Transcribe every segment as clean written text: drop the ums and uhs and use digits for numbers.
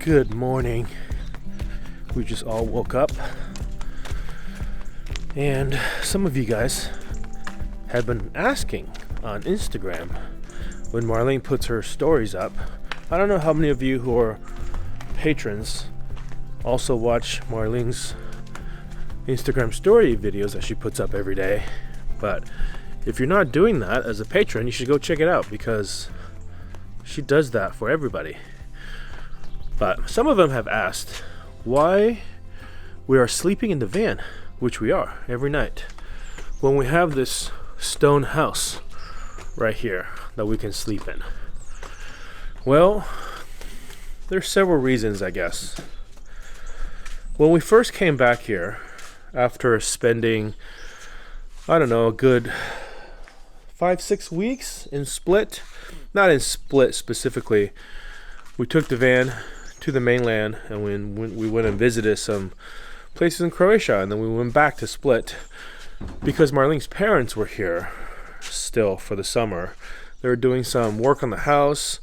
Good morning. We just all woke up, and some of you guys have been asking on Instagram when Marlene puts her stories up. I don't know how many of you who are patrons also watch Marlene's Instagram story videos that she puts up every day, but if you're not doing that as a patron, you should go check it out because she does that for everybody. But some of them have asked why we are sleeping in the van, which we are every night, when we have this stone house right here that we can sleep in. Well, there's several reasons, I guess. When we first came back here, after spending, a good 5-6 weeks in Split, not in Split specifically, we took the van to the mainland and we went and visited some places in Croatia, and then we went back to Split because Marlene's parents were here still for the summer. They were doing some work on the house.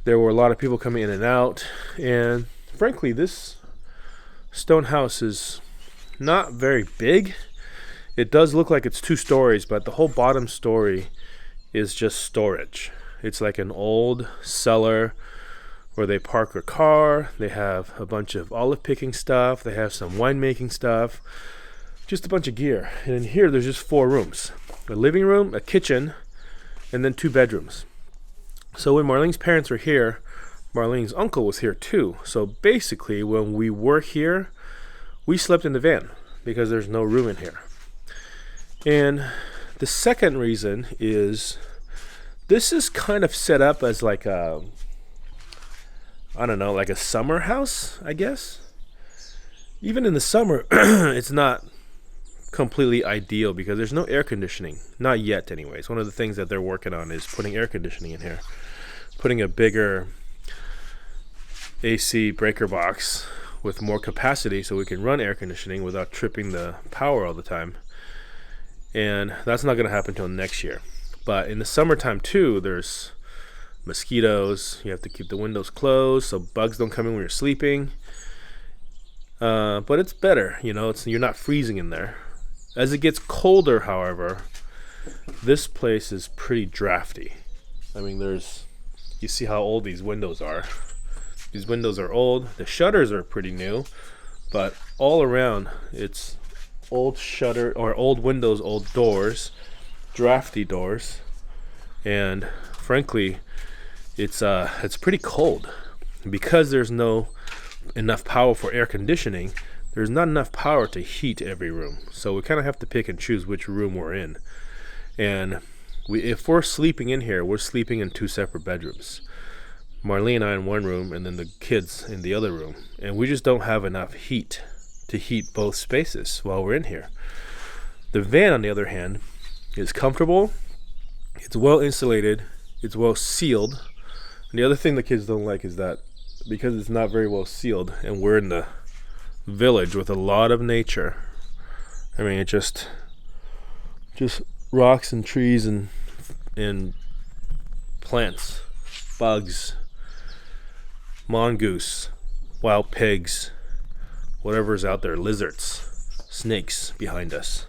There were a lot of people coming in and out, and frankly, this stone house is not very big. It does look like it's 2 stories, but the whole bottom story is just storage. It's like an old cellar where they park their car. They have a bunch of olive picking stuff. They have some winemaking stuff. Just a bunch of gear. And in here, there's just 4 rooms. A living room, a kitchen, and then 2 bedrooms. So when Marlene's parents were here, Marlene's uncle was here too. So basically, when we were here, we slept in the van because there's no room in here. And the second reason is this is kind of set up as like a summer house, I guess. Even in the summer, it's not completely ideal because there's no air conditioning. Not yet, anyways. One of the things that they're working on is putting air conditioning in here. Putting a bigger AC breaker box with more capacity so we can run air conditioning without tripping the power all the time. And that's not going to happen until next year. But in the summertime too, there's mosquitoes. You have to keep the windows closed so bugs don't come in when you're sleeping. But it's better, you're not freezing in there. As it gets colder, however, this place is pretty drafty. You see how old these windows are. These windows are old. The shutters are pretty new, but all around it's old shutter or old windows, old doors, drafty doors, and frankly, it's pretty cold because there's no enough power for air conditioning. There's not enough power to heat every room, so we kind of have to pick and choose which room we're in. And if we're sleeping in here, we're sleeping in 2 separate bedrooms. Marlene and I in one room, and then the kids in the other room, and we just don't have enough heat to heat both spaces while we're in here. The van, on the other hand, is comfortable. It's well insulated. It's well sealed. And the other thing the kids don't like is that because it's not very well sealed and we're in the village with a lot of nature, it just rocks and trees and plants, bugs, mongoose, wild pigs, whatever's out there, lizards, snakes behind us.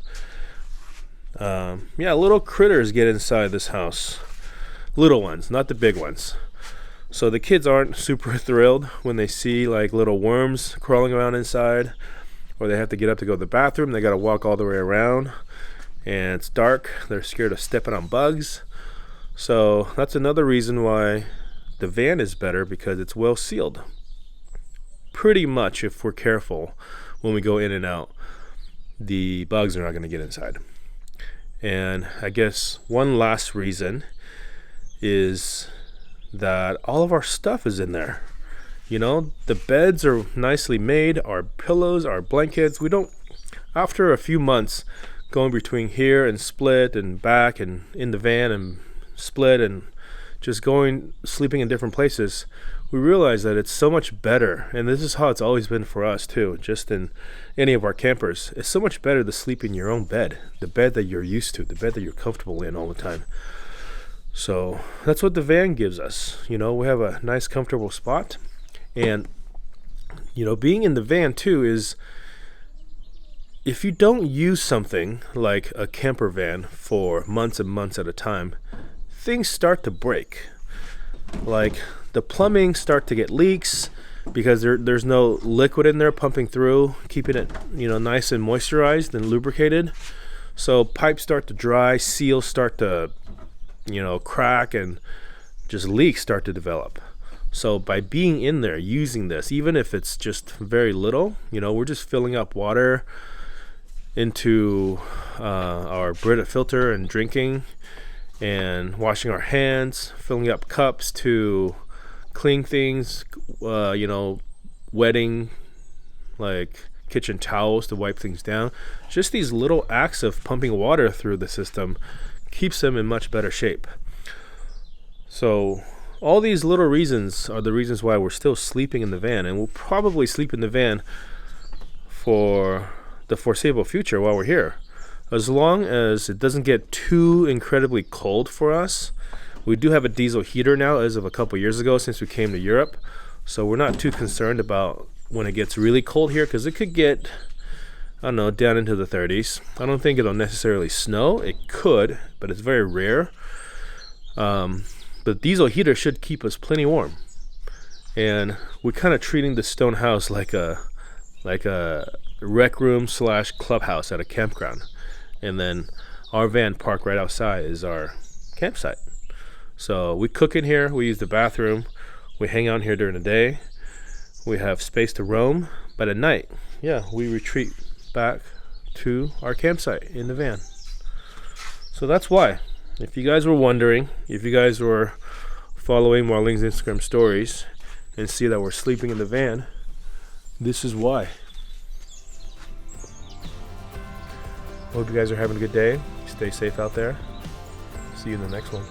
Little critters get inside this house. Little ones, not the big ones. So the kids aren't super thrilled when they see like little worms crawling around inside, or they have to get up to go to the bathroom. They got to walk all the way around, and it's dark. They're scared of stepping on bugs. So that's another reason why the van is better, because it's well sealed. Pretty much, if we're careful when we go in and out, the bugs are not going to get inside. And I guess one last reason is that all of our stuff is in there. The beds are nicely made, our pillows, our blankets. After a few months going between here and Split and back and in the van and Split and just sleeping in different places, we realize that it's so much better, and this is how it's always been for us too, just in any of our campers. It's so much better to sleep in your own bed, the bed that you're used to, the bed that you're comfortable in all the time. So that's what the van gives us. We have a nice comfortable spot, and Being in the van too is, if you don't use something like a camper van for months and months at a time, things start to break. Like the plumbing start to get leaks because there's no liquid in there pumping through, keeping it nice and moisturized and lubricated. So pipes start to dry, seals start to crack, and just leaks start to develop. So by being in there using this, even if it's just very little, we're just filling up water into our Brita filter and drinking and washing our hands, filling up cups to clean things, wetting like kitchen towels to wipe things down. Just these little acts of pumping water through the system keeps them in much better shape. So all these little reasons are the reasons why we're still sleeping in the van, and we'll probably sleep in the van for the foreseeable future while we're here, as long as it doesn't get too incredibly cold for us. We do have a diesel heater now as of a couple years ago since we came to Europe, so we're not too concerned about when it gets really cold here, because it could get, down into the 30s. I don't think it'll necessarily snow. It could, but it's very rare. But diesel heater should keep us plenty warm, and we're kind of treating the stone house like a rec room / clubhouse at a campground, and then our van parked right outside is our campsite. So we cook in here, we use the bathroom, we hang out here during the day, we have space to roam, but at night, we retreat back to our campsite in the van. So that's why. If you guys were wondering, if you guys were following Marlene's Instagram stories and see that we're sleeping in the van, this is why. Hope you guys are having a good day. Stay safe out there. See you in the next one.